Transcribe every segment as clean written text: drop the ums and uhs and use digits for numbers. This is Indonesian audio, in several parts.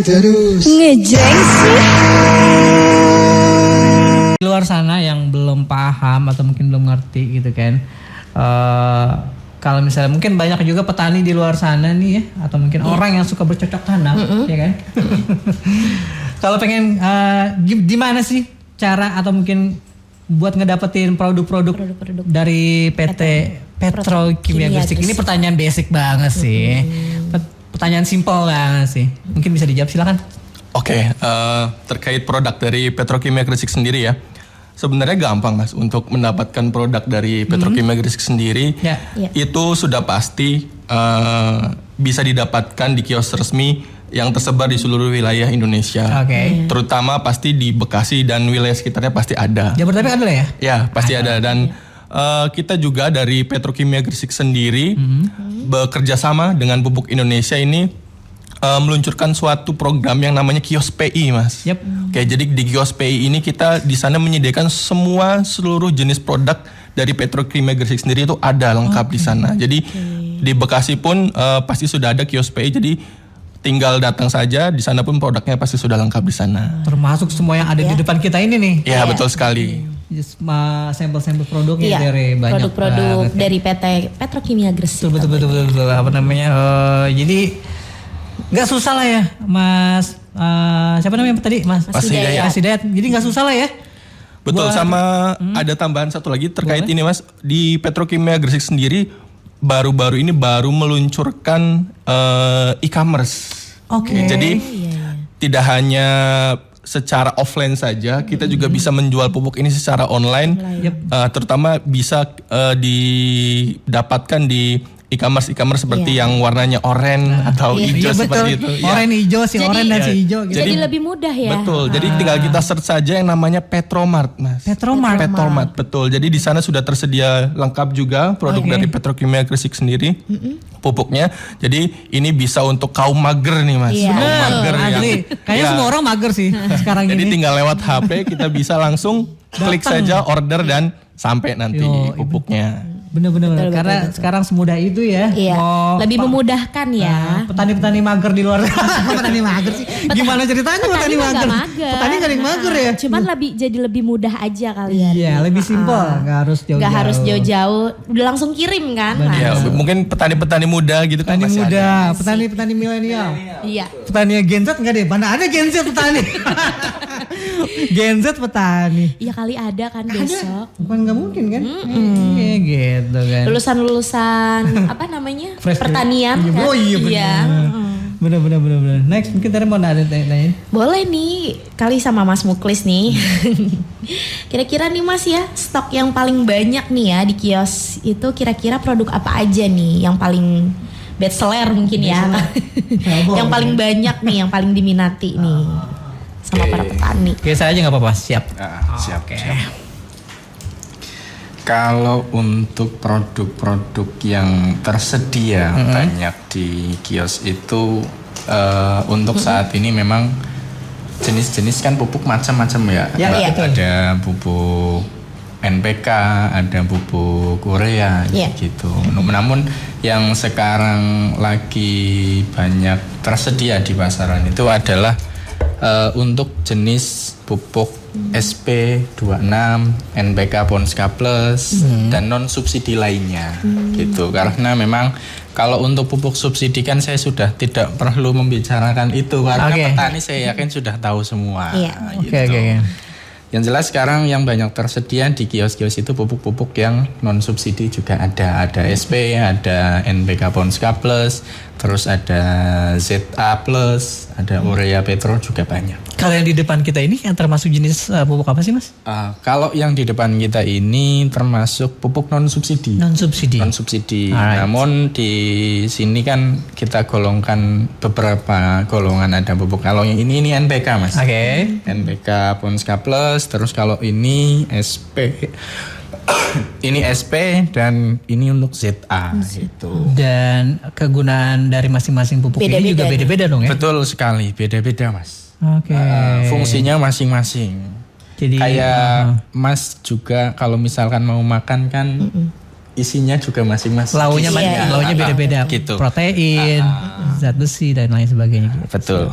terus. Ngejreng sih. Di luar sana yang belum paham atau mungkin belum ngerti gitu kan. Kalau misalnya mungkin banyak juga petani di luar sana nih ya, atau mungkin orang yang suka bercocok tanam, ya kan. Kalau pengen di mana sih cara atau mungkin buat ngedapetin produk-produk dari PT Petrokimia Gresik? Ini pertanyaan basic banget sih. Pertanyaan simpel banget sih. Mungkin bisa dijawab, silakan. Oke, terkait produk dari Petrokimia Gresik sendiri ya. Sebenarnya gampang Mas untuk mendapatkan produk dari Petrokimia Gresik sendiri. Itu sudah pasti bisa didapatkan di kios resmi yang tersebar di seluruh wilayah Indonesia. Terutama pasti di Bekasi dan wilayah sekitarnya pasti ada. Jabodetabek ada ya? Ya, pasti ada. Dan kita juga dari Petrokimia Gresik sendiri bekerja sama dengan Pupuk Indonesia ini meluncurkan suatu program yang namanya kios PI, Mas. Oke, jadi di kios PI ini kita di sana menyediakan seluruh jenis produk dari Petrokimia Gresik sendiri itu ada lengkap di sana. Jadi di Bekasi pun pasti sudah ada kios PI, jadi tinggal datang saja, di sana pun produknya pasti sudah lengkap di sana. Termasuk semua yang ada di depan kita ini nih. Ya, betul sekali. Sampel-sampel produknya dari banyak produk-produk dari PT Petrokimia Gresik. Betul. Apa namanya? Jadi nggak susah lah ya, Mas. Siapa namanya tadi, Mas Hidayat. Jadi nggak susah lah ya. Betul. Sama ada tambahan satu lagi terkait ini, Mas. Di Petrokimia Gresik sendiri baru-baru ini meluncurkan e-commerce. Jadi tidak hanya secara offline saja, kita juga bisa menjual pupuk ini secara online. Terutama bisa didapatkan di e-commerce seperti yang warnanya oranye atau hijau seperti itu. Oranye hijau, oranye dan si hijau. Jadi lebih mudah ya. Betul. Jadi tinggal kita search saja yang namanya Petromart, Mas. Petromart, betul. Jadi di sana sudah tersedia lengkap juga produk dari Petrokimia Gresik sendiri. Pupuknya. Jadi ini bisa untuk kaum mager nih, Mas. Kaum mager kayaknya semua orang mager sih sekarang ini. Jadi tinggal lewat HP kita bisa langsung klik saja order dan sampai nanti pupuknya. Bener-bener karena sekarang semudah itu ya. Lebih memudahkan ya. Petani-petani mager di luar. Petani mager sih. Gimana ceritanya petani mager? Petani gak ada yang mager ya. Cuman jadi lebih mudah aja kalian. Iya, lebih simpel, gak harus jauh-jauh. Gak harus jauh-jauh, udah langsung kirim kan. Ya, mungkin petani-petani muda gitu kan masih ada. Petani milenial. Iya. Petani Gen Z enggak deh, mana ada Gen Z petani. Gen Z petani. Iya kali ada kan besok. Bukan nggak mungkin kan? Gitu kan. Lulusan apa namanya? Pertanian kan? Oh iya benar. Bener. Next mungkin tadi mau nanya. Boleh nih kali sama Mas Muklis nih. Kira-kira nih Mas ya, stok yang paling banyak nih ya di kios itu kira-kira produk apa aja nih yang paling best seller mungkin ya. Yang paling banyak nih, yang paling diminati nih sama para petani. Oke, saya aja nggak apa-apa, siap. Siap. Kalau untuk produk-produk yang tersedia banyak di kios itu untuk saat ini memang jenis-jenis kan pupuk macam-macam ya. Ada pupuk NPK, ada pupuk urea gitu. Namun yang sekarang lagi banyak tersedia di pasaran itu adalah untuk jenis pupuk SP26, NPK Ponska Plus dan non subsidi lainnya gitu. Karena memang kalau untuk pupuk subsidi kan saya sudah tidak perlu membicarakan itu karena petani saya yakin sudah tahu semua. Gitu. Yang jelas sekarang yang banyak tersedia di kios-kios itu pupuk-pupuk yang non subsidi juga ada SP, ada NPK Ponska Plus, terus ada ZA Plus, ada Urea Petro juga banyak. Kalau yang di depan kita ini yang termasuk jenis pupuk apa sih Mas? Kalau yang di depan kita ini termasuk pupuk non subsidi. Non subsidi. Namun di sini kan kita golongkan beberapa golongan, ada pupuk. Kalau yang ini NPK Mas. NPK Ponska Plus, terus kalau ini SP. Ini SP dan ini untuk ZA gitu. Dan kegunaan dari masing-masing pupuk ini juga beda-beda dong ya? Betul sekali, beda-beda Mas. Fungsinya masing-masing. Jadi kayak Mas juga kalau misalkan mau makan kan isinya juga masing-masing. Launya beda-beda gitu. Protein, zat besi dan lain sebagainya. Betul.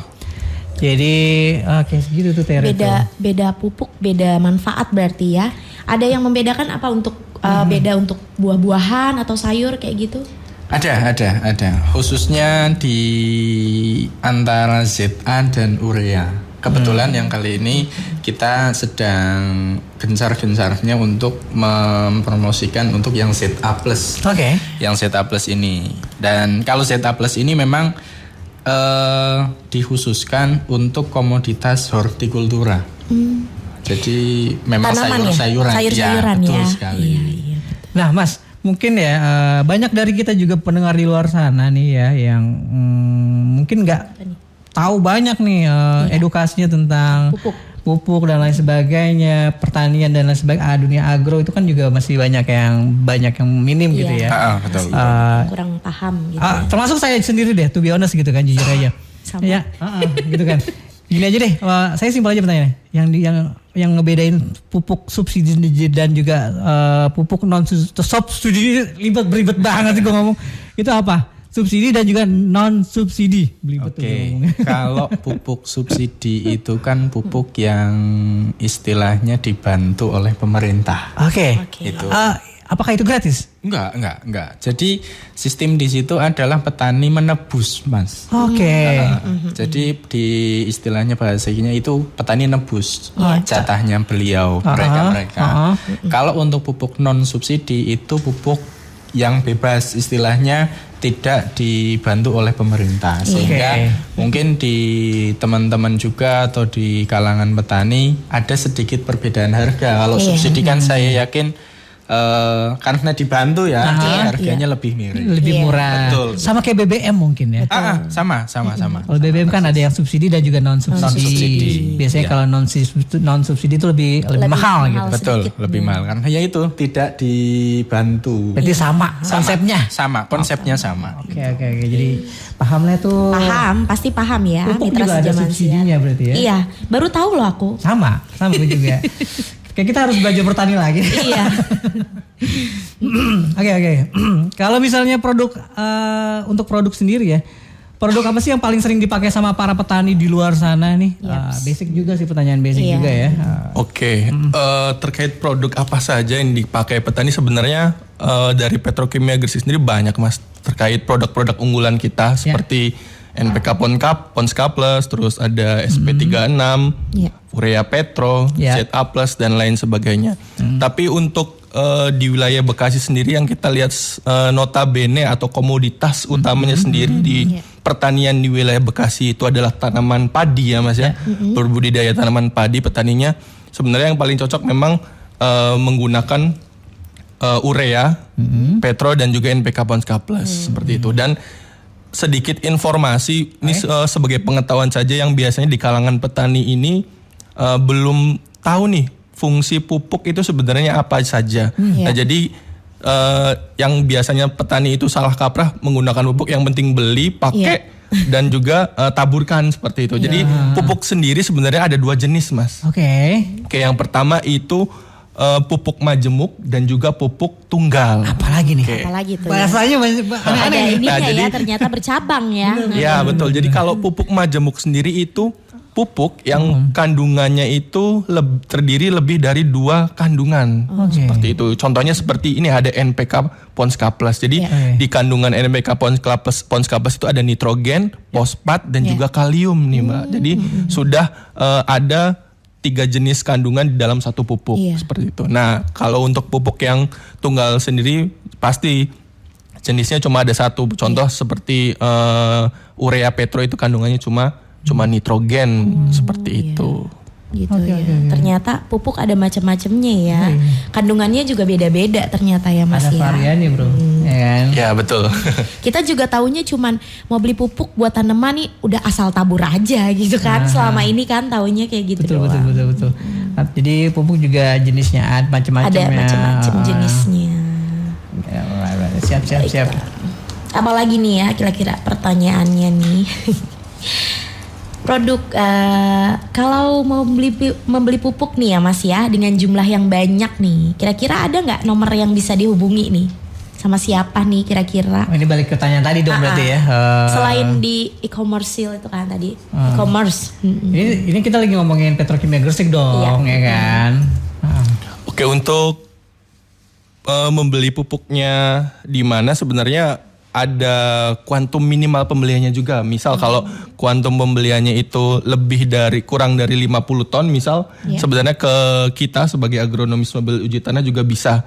Jadi oke segitu tuh Tere. Beda pupuk, beda manfaat berarti ya. Ada yang membedakan apa untuk beda untuk buah-buahan atau sayur kayak gitu? Ada. Khususnya di antara ZA dan urea. Kebetulan yang kali ini kita sedang gencar-gencarnya untuk mempromosikan untuk yang ZA+. Oke. Yang ZA+ ini. Dan kalau ZA+ ini memang dikhususkan untuk komoditas hortikultura. Jadi memang Tanaman sayur-sayuran. Sayur-sayuran ya. Betul sekali. Iya. Nah Mas, mungkin ya banyak dari kita juga pendengar di luar sana nih ya yang mungkin nggak tahu banyak nih edukasinya tentang pupuk dan lain sebagainya, pertanian dan lain sebagainya. Dunia agro itu kan juga masih banyak yang minim gitu ya. Betul. Kurang paham gitu. Termasuk saya sendiri deh, to be honest gitu kan, jujur aja. Sama. Ya, gitu kan. Gini aja deh, saya simpel aja pertanyaannya. Yang ngebedain pupuk subsidi dan juga pupuk non subsidi, ribet banget sih gue ngomong. Itu apa? Subsidi dan juga non subsidi. Oke. Kalau pupuk subsidi itu kan pupuk yang istilahnya dibantu oleh pemerintah. Oke. Itu. Apakah itu gratis? Enggak. Jadi sistem di situ adalah petani menebus, Mas. Oke. Jadi di istilahnya bahasanya itu petani nebus jatahnya beliau, mereka. Kalau untuk pupuk non subsidi itu pupuk yang bebas, istilahnya tidak dibantu oleh pemerintah, sehingga mungkin di teman-teman juga atau di kalangan petani ada sedikit perbedaan harga. Kalau subsidi kan saya yakin karena dibantu ya, harganya lebih miring, lebih murah. Betul. Sama kayak BBM mungkin ya. Sama. Kalau BBM kan ada yang subsidi dan juga non subsidi. Biasanya kalau non subsidi itu lebih mahal gitu. Betul, lebih mahal karena ya itu tidak dibantu. Berarti sama konsepnya sama. Oke. Jadi pahamnya tuh. Pasti paham ya. Pupuk Mitra juga ada Sejaman subsidinya Siar. berarti ya. Iya, baru tahu loh aku. Sama gue juga. Kayak kita harus belajar bertani lagi. Iya. Oke. Kalau misalnya produk untuk produk sendiri ya, produk apa sih yang paling sering dipakai sama para petani di luar sana nih? Basic juga sih, pertanyaan basic juga ya. Oke. Terkait produk apa saja yang dipakai petani sebenarnya dari Petrokimia Gresik sendiri banyak, Mas. Terkait produk-produk unggulan kita seperti NPK Ponska Plus, terus ada SP36, Urea Petro, ZA Plus dan lain sebagainya. Tapi untuk di wilayah Bekasi sendiri yang kita lihat notabene atau komoditas utamanya sendiri di pertanian di wilayah Bekasi itu adalah tanaman padi ya Mas ya. Berbudidaya tanaman padi, petaninya sebenarnya yang paling cocok memang menggunakan Urea, Petro dan juga NPK Ponska Plus seperti itu. Dan sedikit informasi ini sebagai pengetahuan saja yang biasanya di kalangan petani ini belum tahu nih fungsi pupuk itu sebenarnya apa saja. Nah, jadi yang biasanya petani itu salah kaprah menggunakan pupuk, yang penting beli, pakai dan juga taburkan seperti itu. Jadi pupuk sendiri sebenarnya ada 2 jenis, Mas. Oke, yang pertama itu pupuk majemuk dan juga pupuk tunggal. Apalagi nih? Apalagi tuh. Bahasanya ada ininya ya, ternyata bercabang ya. Ya betul. Jadi kalau pupuk majemuk sendiri itu pupuk yang kandungannya itu terdiri lebih dari 2 kandungan. Seperti itu. Contohnya seperti ini, ada NPK Ponska Plus. Jadi di kandungan NPK Ponska Plus itu ada nitrogen, fosfat dan juga kalium nih Mbak. Jadi sudah ada 3 jenis kandungan di dalam satu pupuk seperti itu. Nah, kalau untuk pupuk yang tunggal sendiri pasti jenisnya cuma ada 1. Contoh seperti Urea Petro itu kandungannya cuma nitrogen seperti itu. Gitu ya. Ternyata pupuk ada macam-macamnya ya. Kandungannya juga beda-beda ternyata ya Mas ada ya. Ada variannya bro. Ya betul. Kita juga taunya cuman mau beli pupuk buat tanaman nih udah asal tabur aja gitu kan. Selama ini kan taunya kayak gitu doang. Betul. Jadi pupuk juga jenisnya macam-macam ya. Ada macam-macam jenisnya. Siap. Apalagi nih ya kira-kira pertanyaannya nih. Produk kalau mau membeli pupuk nih ya Mas ya dengan jumlah yang banyak nih, kira-kira ada nggak nomor yang bisa dihubungi nih? Sama siapa nih kira-kira? Oh, ini balik ke tanya tadi dong berarti ya. Selain di e-commerce itu kan tadi, e-commerce. Ini kita lagi ngomongin Petrokimia Gresik dong, ya kan? Oke, untuk membeli pupuknya di mana sebenarnya ada kuantum minimal pembeliannya juga. Misal kalau kuantum pembeliannya itu kurang dari 50 ton misal, sebenarnya ke kita sebagai agronomis mobil uji tanah juga bisa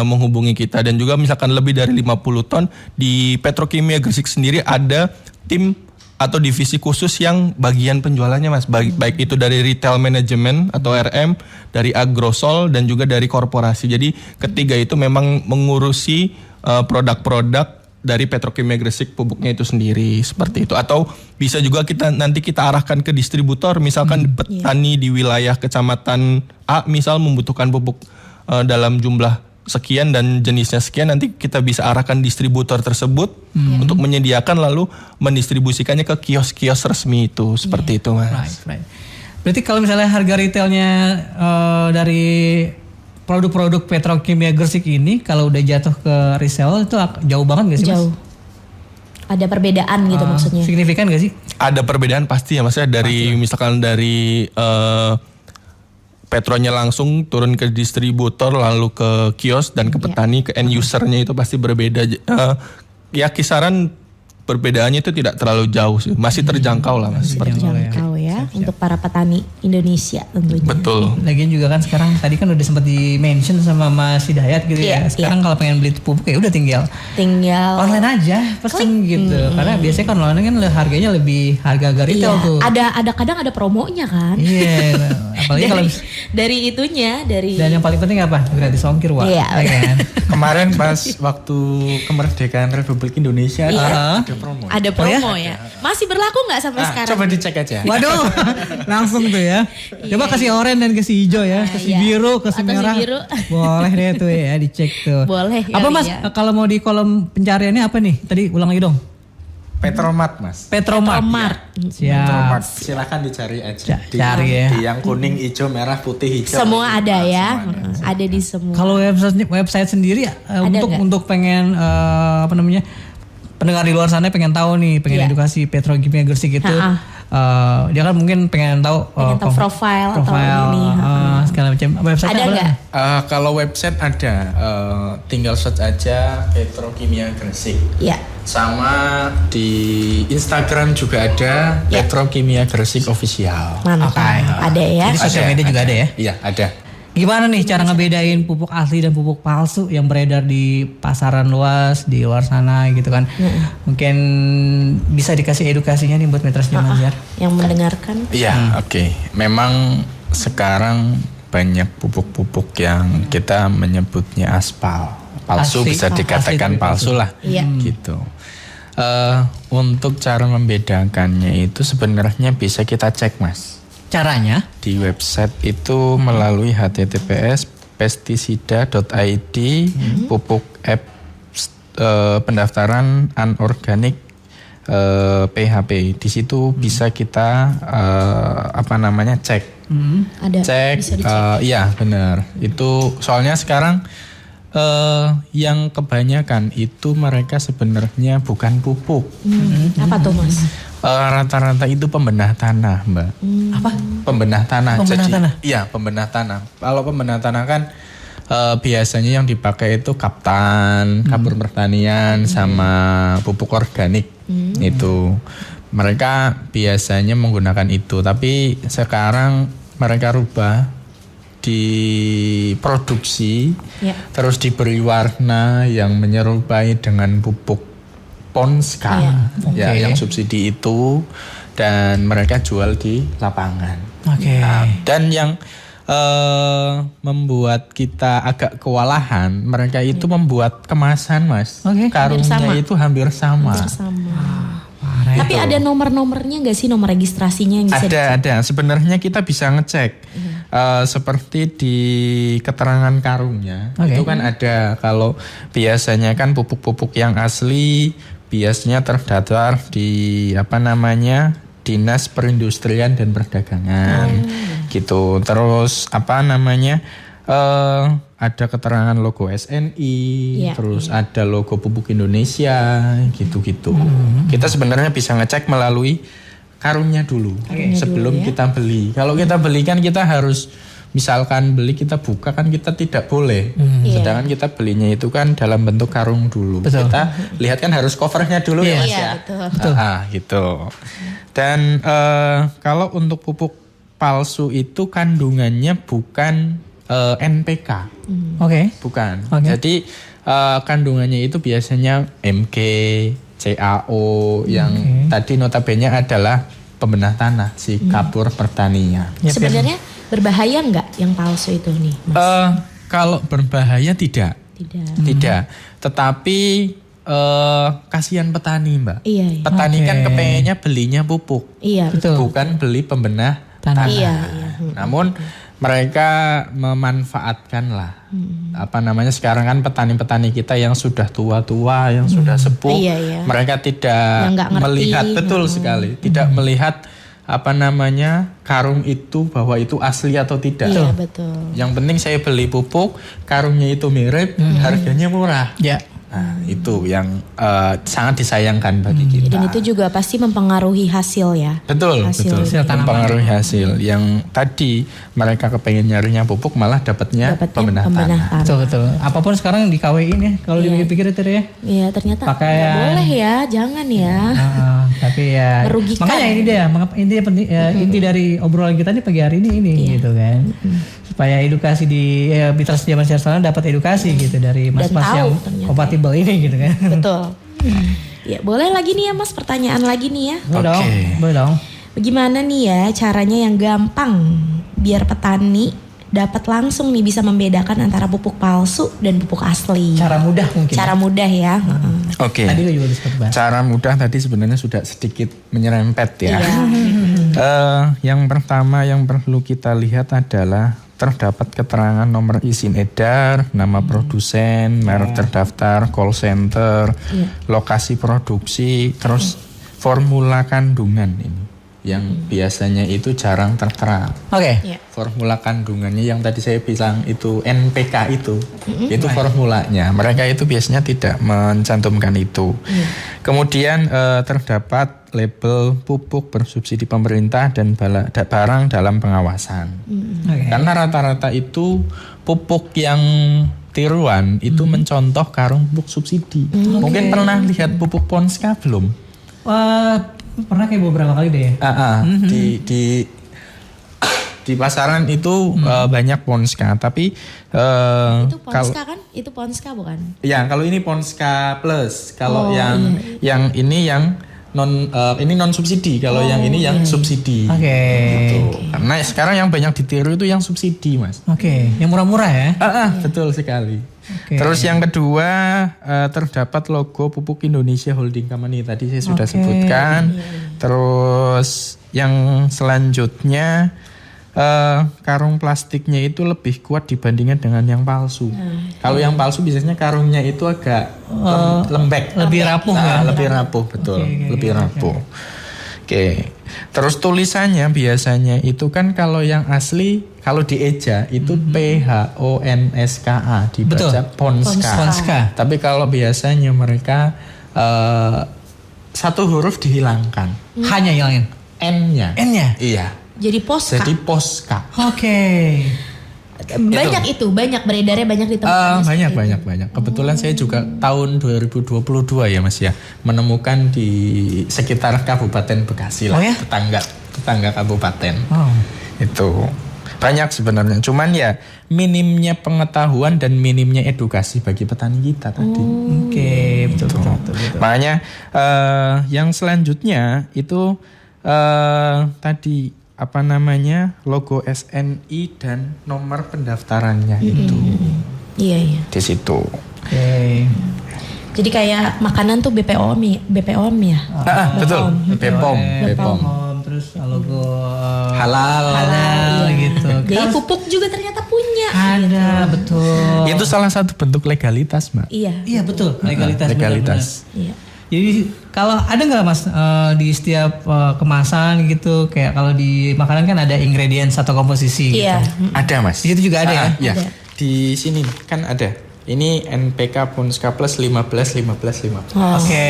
menghubungi kita. Dan juga misalkan lebih dari 50 ton, di Petrokimia Gresik sendiri ada tim atau divisi khusus yang bagian penjualannya Mas, baik itu dari retail management atau RM, dari agrosol dan juga dari korporasi. Jadi ketiga itu memang mengurusi produk-produk dari Petrokimia Gresik pupuknya itu sendiri, seperti itu. Atau bisa juga nanti kita arahkan ke distributor, misalkan petani di wilayah kecamatan A misal membutuhkan pupuk dalam jumlah sekian dan jenisnya sekian, nanti kita bisa arahkan distributor tersebut untuk menyediakan lalu mendistribusikannya ke kios-kios resmi itu, seperti itu Mas. Right. Berarti kalau misalnya harga retailnya dari produk-produk Petrokimia Gresik ini kalau udah jatuh ke resell itu jauh banget gak sih Mas? Jauh. Ada perbedaan gitu maksudnya. Signifikan gak sih? Ada perbedaan pasti ya Mas ya, misalkan dari Petronya langsung turun ke distributor lalu ke kios dan ke petani, ke end usernya itu pasti berbeda. Ya kisaran perbedaannya itu tidak terlalu jauh sih, masih terjangkau lah Mas. Terjangkau ya untuk para petani Indonesia tentunya. Betul. Lagian juga kan sekarang tadi kan udah sempat di mention sama Mas Hidayat gitu ya. Sekarang kalau pengen beli pupuk ya udah tinggal online aja pesen gitu. Karena biasanya kan online kan harganya lebih harga retail tuh. Ada kadang ada promonya kan. Iya. Apalagi kalau dari itunya dan yang paling penting apa? Gratis ongkir Wak. Iya. Kan? Kemarin pas waktu kemerdekaan Republik Indonesia ada promo. Ada promo ya. Masih berlaku nggak sampai sekarang? Coba dicek aja. Waduh, langsung tuh ya. Coba kasih oranye dan kasih hijau ya, kasih biru, kasih Atau merah. biru. Boleh deh tuh ya, dicek tuh. Boleh. Apa Mas? Kalau mau di kolom pencariannya apa nih? Tadi ulang lagi dong. Petromat Mas. Petromart. Petromat. Siap. Silakan dicari aja. Cari ya. Di yang kuning, hijau, merah, putih, hijau. Semua ada ya. Semua ada. Ada di semua. Kalau website sendiri untuk pengen pendengar di luar sana pengen tahu nih, pengen edukasi Petrokimia Gresik itu, dia kan mungkin pengen tahu profile atau ini. Segala macam. Website ada nggak? Kalau website ada, tinggal search aja Petrokimia Gresik. Iya. Sama di Instagram juga ada Petrokimia Gresik Official. Mantap. Ada ya. Jadi sosial media juga ada ya? Iya ada. Gimana nih cara ngebedain pupuk asli dan pupuk palsu yang beredar di pasaran luas di luar sana gitu kan? Mungkin bisa dikasih edukasinya nih buat Mitra Sejaman yang mendengarkan. Iya, oke. Memang sekarang banyak pupuk-pupuk yang kita menyebutnya aspal. Palsu bisa dikatakan palsu lah. Gitu. Untuk cara membedakannya itu sebenarnya bisa kita cek Mas. Caranya? Di website itu melalui https pestisida.id pupuk app pendaftaran anorganik PHP. Di situ bisa kita cek. Ada. Cek. Iya benar. Itu soalnya sekarang yang kebanyakan itu mereka sebenarnya bukan pupuk. Apa tuh Mas? Rata-rata itu pembenah tanah, Mbak. Apa? Pembenah tanah. Pembenah tanah? Iya, pembenah tanah. Kalau pembenah tanah kan biasanya yang dipakai itu kaptan, kapur pertanian, sama pupuk organik. Itu mereka biasanya menggunakan itu. Tapi sekarang mereka rubah, diproduksi, terus diberi warna yang menyerupai dengan pupuk Ponska yang subsidi itu, dan mereka jual di lapangan. Dan yang membuat kita agak kewalahan, mereka itu membuat kemasan Mas. Karungnya itu hampir sama. Tapi ada nomor-nomornya nggak sih, nomor registrasinya yang bisa ada. Sebenarnya kita bisa ngecek. Seperti di keterangan karungnya itu kan ada. Kalau biasanya kan pupuk-pupuk yang asli biasanya terdaftar di Dinas Perindustrian dan Perdagangan gitu. Terus ada keterangan logo SNI, Iya, terus ada logo pupuk Indonesia, gitu-gitu. Kita sebenarnya bisa ngecek melalui karungnya dulu sebelum kita beli. Kalau kita beli kan kita harus, misalkan beli kita buka kan kita tidak boleh. Sedangkan kita belinya itu kan dalam bentuk karung dulu. Betul. Kita lihat kan harus covernya dulu ya Mas Iya, ya. betul. Gitu. Dan kalau untuk pupuk palsu itu kandungannya bukan NPK. Oke. Bukan. Oke. Jadi kandungannya itu biasanya Mg, CaO yang tadi notabene adalah pembenah tanah, si kapur pertanian. Sebenarnya berbahaya nggak yang palsu itu nih? Kalau berbahaya tidak. Tidak. Tetapi kasihan petani, Mbak. Iya, iya. Petani kan kepengennya belinya pupuk. Iya, Betul. Bukan beli pembenah tanah. Iya, iya. Namun mereka memanfaatkan lah. Apa namanya, sekarang kan petani-petani kita yang sudah tua-tua, yang sudah sepuh, Iya, iya. mereka tidak Yang nggak ngerti. melihat, betul sekali, tidak melihat apa namanya karung itu bahwa itu asli atau tidak. Iya, betul. Yang penting saya beli pupuk, karungnya itu mirip, harganya murah. Ya. Nah, itu yang sangat disayangkan bagi kita. Dan itu juga pasti mempengaruhi hasil ya. Betul, Hasil betul. tanaman. Mempengaruhi hasil. Yang tadi mereka kepengen nyarinya pupuk malah dapatnya pembenah tanah. Betul. Apapun sekarang di KWI ya, kalau dipikir itu ya. Iya, ternyata Pakaian. nggak boleh ya, jangan ya. Tapi ya Merugikan. makanya ini dia inti dari obrolan kita nih pagi hari ini gitu kan. Supaya edukasi di Bitras Zaman Siarsana dapat edukasi gitu dari mas-mas tahu yang ternyata. kompatibel ini gitu kan. Betul. Ya, boleh lagi nih ya Mas, pertanyaan lagi nih ya. Boleh dong. Bagaimana nih ya caranya yang gampang biar petani dapat langsung nih bisa membedakan antara pupuk palsu dan pupuk asli. Cara mudah mungkin. Cara mudah ya. Oke. Tadi lo juga disebut bahas. Cara mudah tadi sebenarnya sudah sedikit menyerempet ya. Iya. Yang pertama yang perlu kita lihat adalah terdapat keterangan nomor izin edar, nama produsen, merek terdaftar, call center, lokasi produksi, terus formula kandungan ini yang biasanya itu jarang tertera. Oke. Iya. Formula kandungannya yang tadi saya bilang itu NPK itu formulanya. Mereka itu biasanya tidak mencantumkan itu. Kemudian terdapat label pupuk bersubsidi pemerintah dan barang dalam pengawasan. Karena rata-rata itu pupuk yang tiruan itu mencontoh karung pupuk subsidi. Mungkin pernah lihat pupuk Ponska belum? Pernah kayak beberapa kali deh ya. Di pasaran itu banyak Ponska, tapi Itu Ponska kan? Itu Ponska bukan? ya kalau ini Ponska Plus, kalau yang ini yang non subsidi, kalau yang ini yang subsidi. Oke. Gitu. Karena sekarang yang banyak ditiru itu yang subsidi, Mas. Oke, yang murah-murah ya. Betul sekali. Oke. Terus yang kedua terdapat logo Pupuk Indonesia Holding Company, tadi saya sudah sebutkan. Terus yang selanjutnya karung plastiknya itu lebih kuat dibandingkan dengan yang palsu. Kalau yang palsu biasanya karungnya itu agak lembek, lebih rapuh ya? Lebih rapuh, betul, Oke, lebih rapuh. Oke. Terus tulisannya biasanya itu kan kalau yang asli kalau dieja itu PHONSKA dibaca Betul. Ponska. Ponska. Tapi kalau biasanya mereka satu huruf dihilangkan, Hanya hilangin. N-nya. N-nya? Iya. Jadi Poska. Jadi Poska. Oke. Banyak itu, banyak beredarnya banyak di tempat. Banyak. Kebetulan saya juga tahun 2022 ya Mas ya menemukan di sekitar Kabupaten Bekasi lah, Oh ya? tetangga kabupaten. Oh. Itu banyak sebenarnya. Cuman ya minimnya pengetahuan dan minimnya edukasi bagi petani kita tadi. Oke, betul. Makanya yang selanjutnya itu tadi apa namanya logo SNI dan nomor pendaftarannya itu Iya. di situ. Oke. Jadi kayak makanan tuh BPOM ya. Betul. BPOM. Terus logo Halal. gitu. Jadi pupuk juga ternyata punya. Ada, betul. Itu salah satu bentuk legalitas, Mbak. Iya. Iya betul, legalitas. Legalitas. Iya. Jadi kalau ada nggak Mas di setiap kemasan gitu, kayak kalau di makanan kan ada ingredients atau komposisi Iya. gitu. Ada Mas. Di situ juga ada ya? Ya. Ada. Di sini kan ada. Ini NPK Ponska Plus 15. Oh. Oke.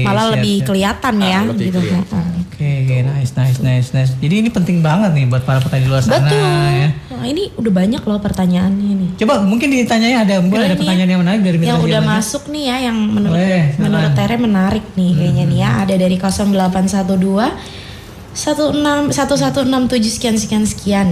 Malah siap, lebih siap. kelihatan ya lebih gitu. kelihatan. Oke, nice. Jadi ini penting banget nih buat para petani di luar sana Betul. ya. Wah, ini udah banyak loh pertanyaannya nih. Coba mungkin ditanyanya ada Boleh ada nih pertanyaan ya, yang menarik dari mitra yang udah Jalan. masuk nih ya, yang menurut Boleh, silakan. menurut Tere menarik nih kayaknya nih ya. Ada dari 0812 1167 sekian.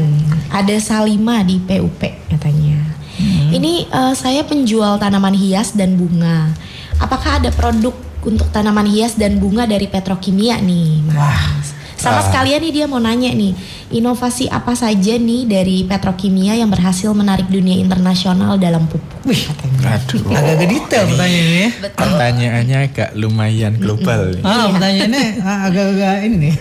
Ada Salima di PUP katanya. Ini saya penjual tanaman hias dan bunga. Apakah ada produk untuk tanaman hias dan bunga dari petrokimia nih, Mas? Sama sekalian nih dia mau nanya nih, inovasi apa saja nih dari petrokimia yang berhasil menarik dunia internasional dalam pupuk? Wih, Aduh. agak detail pertanyaannya ya. Pertanyaannya agak lumayan global nih. Pertanyaannya agak-agak ini nih.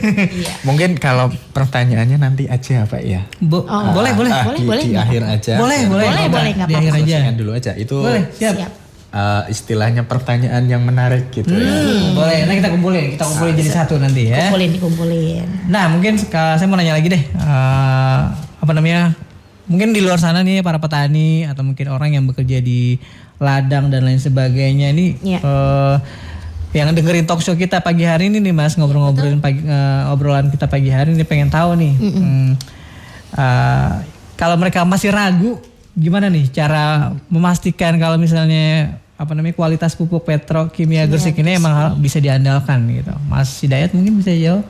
Mungkin kalau pertanyaannya nanti aja Pak ya. Boleh. boleh, Di nggak akhir apa-apa. aja. Boleh, nggak di akhir apa-apa. aja. Selesaikan dulu aja. Itu Boleh, siap. istilahnya pertanyaan yang menarik gitu ya. Boleh, nanti kita kumpulin jadi satu nanti ya. Dikumpulin. Nah, mungkin saya mau nanya lagi deh. Apa namanya? Mungkin di luar sana nih para petani atau mungkin orang yang bekerja di ladang dan lain sebagainya ini Iya. yang dengerin talk show kita pagi hari ini nih Mas, ngobrol-ngobrolin obrolan kita pagi hari ini pengen tahu nih. Kalau mereka masih ragu, gimana nih cara memastikan kalau misalnya kualitas pupuk petrokimia Gresik ini emang bisa diandalkan gitu. Mas Hidayat mungkin bisa jawab.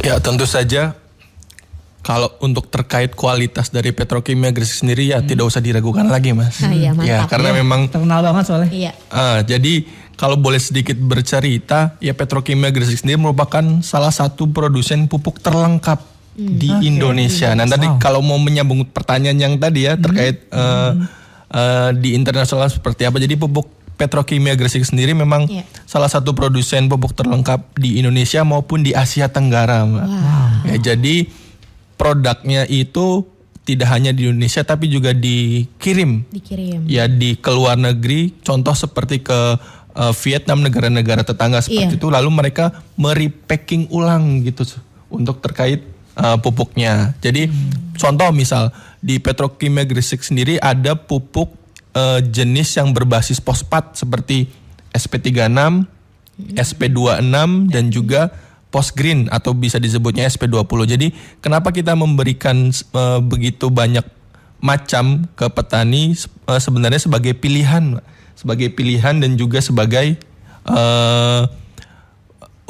Ya tentu saja kalau untuk terkait kualitas dari petrokimia Gresik sendiri ya tidak usah diragukan lagi Mas. Iya, mantap. Ya karena memang Terkenal banget soalnya. Iya. jadi kalau boleh sedikit bercerita ya Petrokimia Gresik sendiri merupakan salah satu produsen pupuk terlengkap di Indonesia. Nah tadi kalau mau menyambung pertanyaan yang tadi ya terkait di internasional seperti apa. Jadi pupuk Petrokimia Gresik sendiri memang salah satu produsen pupuk terlengkap di Indonesia maupun di Asia Tenggara, Mbak. Ya, jadi produknya itu tidak hanya di Indonesia tapi juga dikirim ya ke luar negeri. Contoh seperti ke Vietnam, negara-negara tetangga seperti itu. Lalu mereka merepacking ulang gitu untuk terkait pupuknya. Jadi contoh misal di Petrokimia Gresik sendiri ada pupuk jenis yang berbasis fosfat seperti SP36, SP26 dan juga Postgreen atau bisa disebutnya SP20. Jadi kenapa kita memberikan begitu banyak macam ke petani sebenarnya sebagai pilihan, Mbak. Sebagai pilihan dan juga sebagai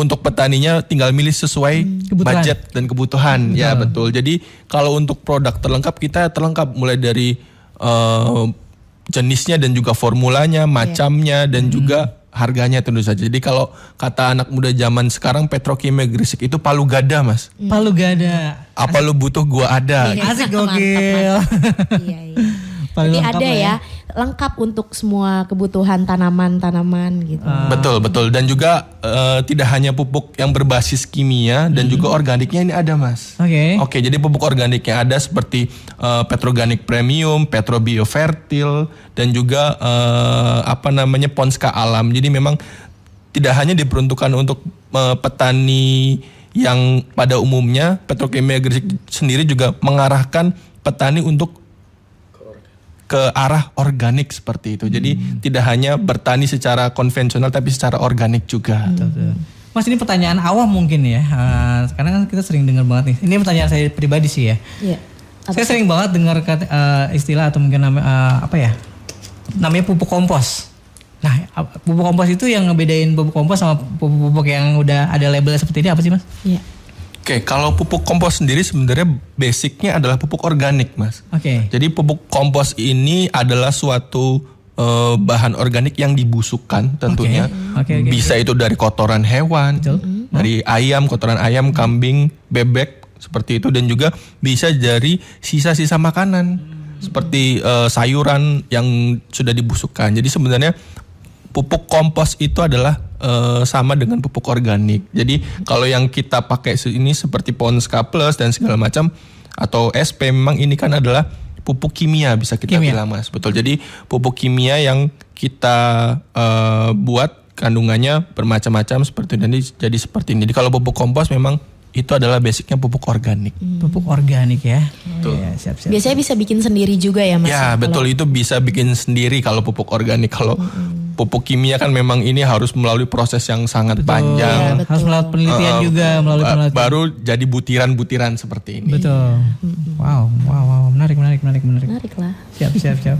untuk petaninya tinggal milih sesuai budget dan kebutuhan. Ya betul. Jadi kalau untuk produk terlengkap kita terlengkap mulai dari jenisnya dan juga formulanya, macamnya dan juga harganya tentu saja. Jadi kalau kata anak muda zaman sekarang Petrokimia Gresik itu palu gada Mas. Palu gada. Apa lu butuh gua ada. Asik gokil. Iya. Paling Jadi lengkap ada lah ya lengkap untuk semua kebutuhan tanaman gitu. Betul. Dan juga tidak hanya pupuk yang berbasis kimia dan juga organiknya ini ada Mas. Oke, jadi pupuk organiknya ada seperti Petroganik Premium, Petrobio Fertil dan juga Ponska Alam. Jadi memang tidak hanya diperuntukkan untuk petani yang pada umumnya, Petrokimia Gresik sendiri juga mengarahkan petani untuk ke arah organik seperti itu. Jadi tidak hanya bertani secara konvensional tapi secara organik juga. Mas, ini pertanyaan awam mungkin ya. Karena kan kita sering dengar banget nih. Ini pertanyaan saya pribadi sih ya. Iya. Saya sering banget dengar istilah atau mungkin namanya pupuk kompos. Nah, pupuk kompos itu yang ngebedain pupuk kompos sama pupuk yang udah ada labelnya seperti ini apa sih Mas? Iya. Oke, kalau pupuk kompos sendiri sebenarnya basicnya adalah pupuk organik, Mas. Jadi pupuk kompos ini adalah suatu bahan organik yang dibusukkan tentunya. Bisa itu dari kotoran hewan, dari ayam, kotoran ayam, kambing, bebek seperti itu, dan juga bisa dari sisa-sisa makanan seperti sayuran yang sudah dibusukkan. Jadi sebenarnya pupuk kompos itu adalah sama dengan pupuk organik. Jadi kalau yang kita pakai ini seperti Ponska Plus dan segala macam atau SP, memang ini kan adalah pupuk kimia bisa kita bilang Mas. Betul. Jadi pupuk kimia yang kita buat kandungannya bermacam-macam seperti ini, jadi seperti ini. Jadi kalau pupuk kompos memang itu adalah basicnya pupuk organik. Pupuk organik ya. Oh, iya, siap-siap. Biasanya bisa bikin sendiri juga ya Mas? Ya betul, itu bisa bikin sendiri kalau pupuk organik. Kalau pupuk kimia kan memang ini harus melalui proses yang sangat panjang. Iya, Harus melalui penelitian juga, melalui penelitian. Baru jadi butiran-butiran seperti ini. Betul. Wow, menarik. Menarik lah. Siap.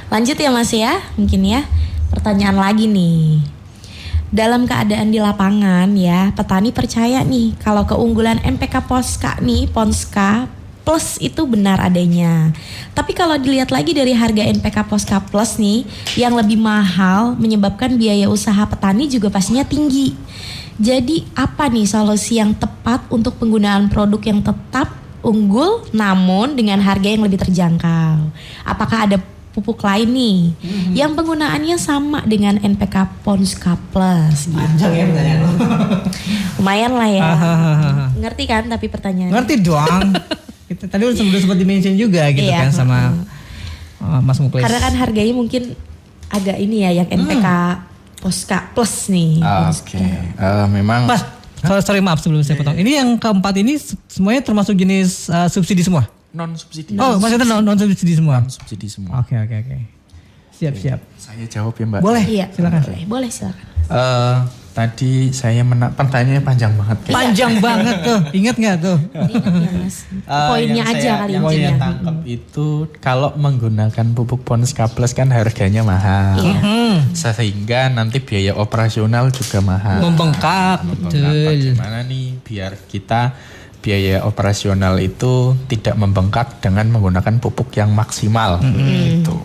Lanjut ya Mas ya, mungkin ya. Pertanyaan lagi nih. Dalam keadaan di lapangan ya, petani percaya nih kalau keunggulan NPK Ponska Plus itu benar adanya. Tapi kalau dilihat lagi dari harga NPK Ponska Plus nih, yang lebih mahal menyebabkan biaya usaha petani juga pastinya tinggi. Jadi apa nih solusi yang tepat untuk penggunaan produk yang tetap unggul namun dengan harga yang lebih terjangkau? Apakah ada pupuk lain nih yang penggunaannya sama dengan NPK Ponska Plus gitu. Panjang ya pertanyaan lo. Lumayan lah ya. Ngerti kan tapi pertanyaan? Ngerti doang. Kita tadi udah sempat di-mention juga gitu Iya. kan sama Mas Muklis. Karena kan harganya mungkin agak ini ya yang NPK Ponska Plus nih. Oke. Memang Mas, sorry maaf sebelum saya potong. Ini yang keempat ini semuanya termasuk jenis subsidi semua? non subsidi. Oh, maksudnya non subsidi semua? Subsidi semua. Oke. Siap. Saya jawab ya Mbak. Boleh, Iya, silakan. Boleh silakan. Tadi saya pertanyaannya panjang banget. Panjang banget tuh. Ingat nggak tuh? Ingat ya Mas. Poinnya aja kali yang mungkin saya ya. tangkap itu kalau menggunakan pupuk Ponska Plus kan harganya mahal. Iya. Sehingga nanti biaya operasional juga mahal. Membengkak, betul. Bagaimana nih biar kita biaya operasional itu tidak membengkak dengan menggunakan pupuk yang maksimal gitu.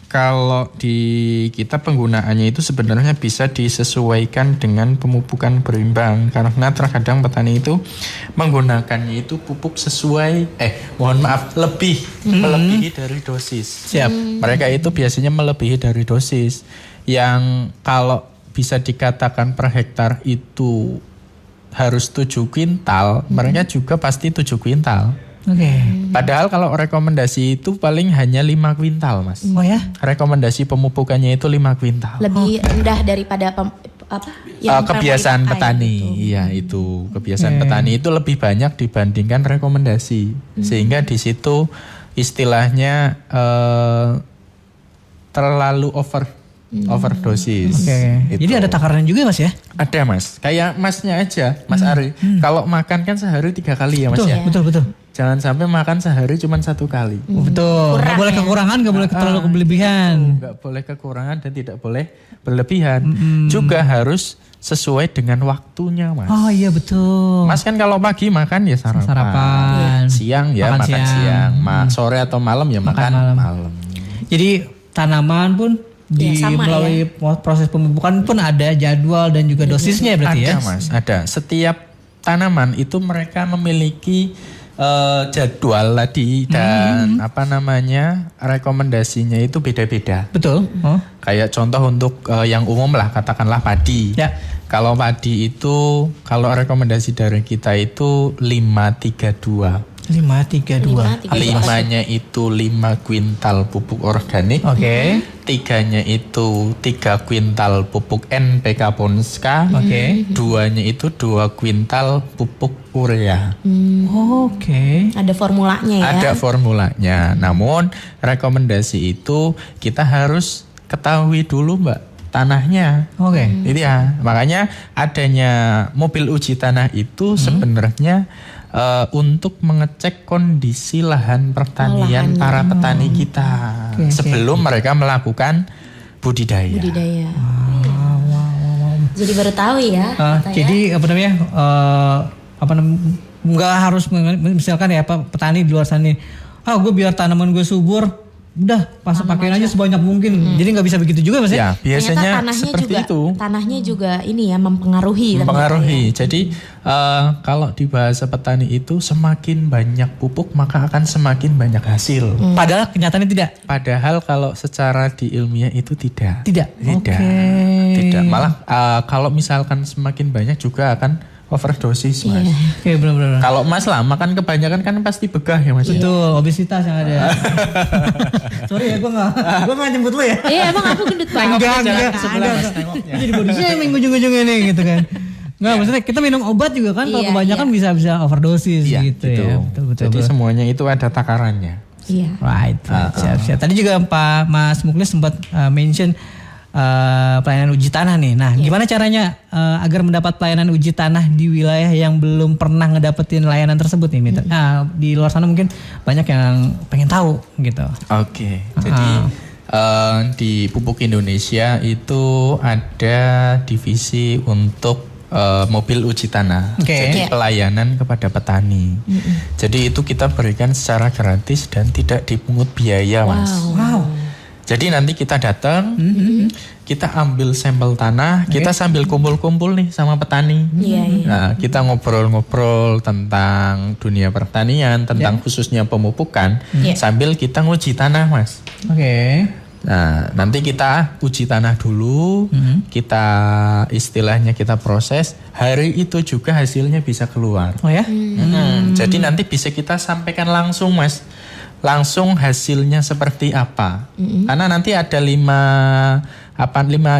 Kalau di kita penggunaannya itu sebenarnya bisa disesuaikan dengan pemupukan berimbang karena terkadang petani itu menggunakannya itu pupuk sesuai melebihi dari dosis. Siap. Mereka itu biasanya melebihi dari dosis yang kalau bisa dikatakan per hektar itu harus 7 kuintal, mereka juga pasti 7 kuintal. Oke. Padahal kalau rekomendasi itu paling hanya 5 kuintal, Mas. Oh ya? Rekomendasi pemupukannya itu 5 kuintal. Lebih rendah daripada yang Kebiasaan pakai petani. gitu. Iya, itu. Kebiasaan petani itu lebih banyak dibandingkan rekomendasi. Sehingga di situ istilahnya terlalu overdosis. Oke. Itu. Jadi ada takaran juga Mas ya? Ada Mas. Kayak Masnya aja, Mas Ari. Kalau makan kan sehari 3 kali ya Mas ya. Betul. Jangan sampai makan sehari cuma 1 kali. Betul. Nggak boleh kekurangan, nggak boleh terlalu berlebihan. Nggak boleh kekurangan dan tidak boleh berlebihan. Juga harus sesuai dengan waktunya Mas. Oh iya betul. Mas kan kalau pagi makan ya sarapan. Siang ya Makan makan siang. Sore atau malam ya makan malam. Jadi tanaman pun sama melalui proses pemupukan pun ada jadwal dan juga dosisnya ya berarti Ada ya? Mas, ada. Setiap tanaman itu mereka memiliki jadwal tadi dan rekomendasinya itu beda-beda. Betul. Oh. Kayak contoh untuk yang umum lah katakanlah padi. Ya. Kalau padi itu kalau rekomendasi dari kita itu 532. 532. 5-nya itu 5 kuintal pupuk organik. Oke. 3-nya itu 3 kuintal pupuk NPK Ponska. Oke. 2-nya itu 2 kuintal pupuk urea. Oke. Ada formulanya ya. Ada formulanya. Namun rekomendasi itu kita harus ketahui dulu Mbak tanahnya. Oke. Itu ya. Makanya adanya mobil uji tanah itu sebenarnya untuk mengecek kondisi lahan pertanian para petani kita sebelum mereka melakukan budidaya. Jadi baru tahu ya. Jadi nggak harus misalkan ya petani di luar sana nih, gue biar tanaman gue subur, udah pakai aja sebanyak mungkin. Jadi nggak bisa begitu juga Mas ya? Ya, biasanya tanahnya seperti juga, itu. Tanahnya juga ini ya mempengaruhi. Jadi kalau di bahasa petani itu semakin banyak pupuk maka akan semakin banyak hasil. Padahal kenyataannya tidak. Padahal kalau secara di ilmiah itu tidak. Tidak. Tidak. Oke. Tidak. Malah kalau misalkan semakin banyak juga akan overdosis mas. Oke, benar-benar. Kalau mas lah makan kebanyakan kan pasti begah ya mas. Betul, obesitas yang ada. Sorry ya, gue nggak nyebut lu ya. Iya emang aku gendut banget. Enggak. Jadi body shaming ujung-ujungnya nih gitu kan. Nggak, maksudnya kita minum obat juga kan kalau Iya, kebanyakan bisa overdosis gitu ya. Betul. Jadi semuanya itu ada takarannya. Iya. Right. Siap. Tadi juga Pak Mas Muklis sempat mention pelayanan uji tanah nih. Nah, gimana caranya agar mendapat pelayanan uji tanah di wilayah yang belum pernah ngedapetin layanan tersebut nih, Mitra? Nah, di luar sana mungkin banyak yang pengen tahu gitu. Oke. Jadi di Pupuk Indonesia itu ada divisi untuk mobil uji tanah. Jadi pelayanan kepada petani. Jadi itu kita berikan secara gratis dan tidak dipungut biaya, Mas. Wow. Jadi nanti kita datang, kita ambil sampel tanah, kita sambil kumpul-kumpul nih sama petani. Nah, kita ngobrol-ngobrol tentang dunia pertanian, tentang khususnya pemupukan, sambil kita nguji tanah, Mas. Oke. Nah, nanti kita uji tanah dulu, kita istilahnya kita proses, hari itu juga hasilnya bisa keluar. Oh ya? Jadi nanti bisa kita sampaikan langsung, Mas. Langsung hasilnya seperti apa. Karena nanti ada 5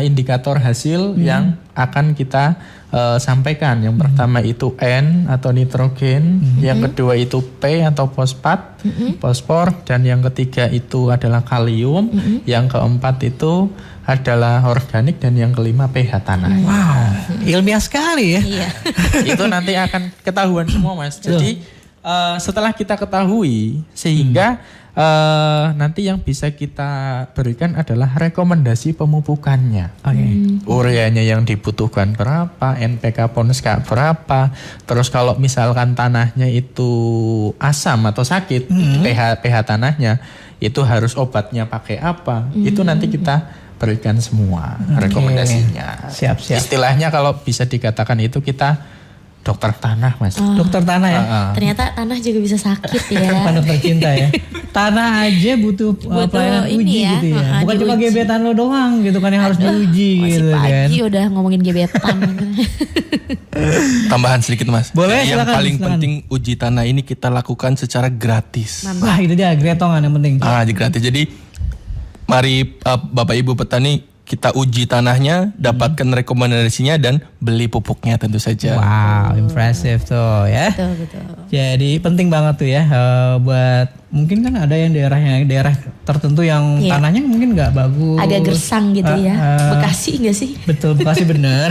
indikator hasil yang akan kita sampaikan. Yang pertama itu N atau nitrogen, yang kedua itu P atau fosfat, fosfor, dan yang ketiga itu adalah kalium, yang keempat itu adalah organik, dan yang kelima pH tanah. Wow, ilmiah sekali ya. Iya. Itu nanti akan ketahuan semua, Mas. Jadi setelah kita ketahui, sehingga nanti yang bisa kita berikan adalah rekomendasi pemupukannya. Ureanya yang dibutuhkan berapa, NPK Ponska berapa, terus kalau misalkan tanahnya itu asam atau sakit, pH tanahnya itu harus obatnya pakai apa, itu nanti kita berikan semua rekomendasinya. Siap. Istilahnya kalau bisa dikatakan itu kita dokter tanah, Mas. Dokter tanah ya. Ternyata tanah juga bisa sakit ya. Bukan dokter cinta ya. Tanah aja butuh pelayanan ini uji ya. gitu ya. Bukan cuma Diuji. gebetan lo doang gitu kan yang harus diuji Masih gitu kan. pagi udah ngomongin gebetan. Tambahan sedikit mas. Boleh, Jadi yang silakan, paling silakan. penting uji tanah ini kita lakukan secara gratis. Wah itu dia gretongan yang penting. Gratis. Jadi mari Bapak Ibu petani kita uji tanahnya, dapatkan rekomendasinya dan beli pupuknya tentu saja. Wow, impressive tuh ya. Betul. Jadi penting banget tuh ya buat mungkin kan ada yang daerah tertentu yang tanahnya mungkin nggak bagus. Agak gersang gitu ya. Bekasi enggak sih? Betul, Bekasi bener.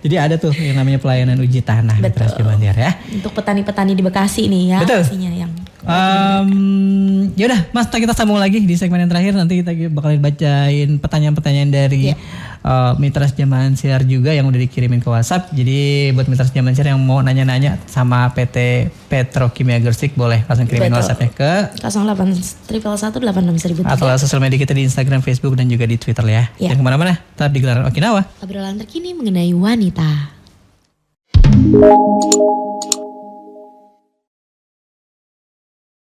Jadi ada tuh yang namanya pelayanan uji tanah di Trans Banjar ya. Untuk petani-petani di Bekasi nih ya. Betul. Pastinya yang Yaudah Mas, kita sambung lagi di segmen yang terakhir. Nanti kita bakal bacain pertanyaan-pertanyaan dari Mitras Zaman Siar juga yang udah dikirimin ke WhatsApp. Jadi buat Mitras Zaman Siar yang mau nanya-nanya sama PT Petrokimia Gresik, boleh langsung kirimin WhatsAppnya ke 08 111 186 1003 atau sosial media kita di Instagram, Facebook, dan juga di Twitter ya. Dan kemana-mana tetap di Gelaran Okinawa. Obrolan terkini mengenai wanita.